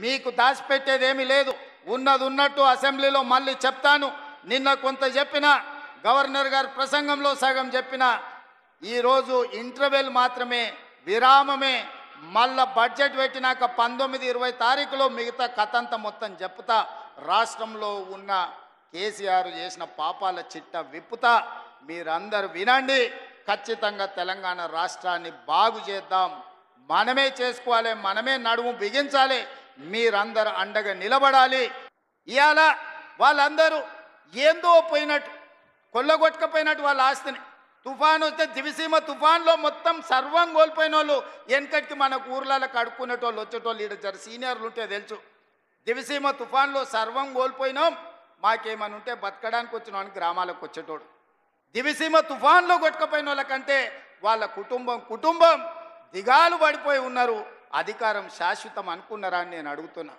మీకు దాచిపెట్టేదేమీ లేదు. ఉన్నది ఉన్నట్టు అసెంబ్లీలో మళ్ళీ చెప్తాను. నిన్న కొంత చెప్పిన, గవర్నర్ గారి ప్రసంగంలో సగం చెప్పిన. ఈరోజు ఇంటర్వెల్ మాత్రమే, విరామమే. మళ్ళా బడ్జెట్ పెట్టినాక 19-20 తారీఖులో మిగతా కథంతా మొత్తం చెప్తా. రాష్ట్రంలో ఉన్న కేసీఆర్ చేసిన పాపాల చిట్ట విప్పుతా. మీరందరూ వినండి. ఖచ్చితంగా తెలంగాణ రాష్ట్రాన్ని బాగు చేద్దాం. మనమే చేసుకోవాలి, మనమే నడుము బిగించాలి. మీరందరూ అండగా నిలబడాలి. ఇవాళ వాళ్ళందరూ ఏందో పోయినట్టు, కొల్లగొట్టుకపోయినట్టు వాళ్ళ ఆస్తిని. తుఫాను వస్తే దివిసీమ తుఫాన్లో మొత్తం సర్వం కోల్పోయిన వాళ్ళు వెనకటికి మనకు ఊర్లలో కడుక్కునేటోళ్ళు వచ్చేటోళ్ళు ఈడ జర సీనియర్లు ఉంటే తెలుసు. దివిసీమ తుఫాన్లో సర్వం కోల్పోయినాం, మాకేమని ఉంటే బతకడానికి వచ్చినామని గ్రామాలకు వచ్చేటోడు. దివిసీమ తుఫాన్లో కొట్టుకపోయిన వాళ్ళకంటే వాళ్ళ కుటుంబం దిగాలు పడిపోయి ఉన్నారు. అధికారం శాశ్వతం అనుకున్నారా అని నేను అడుగుతున్నా.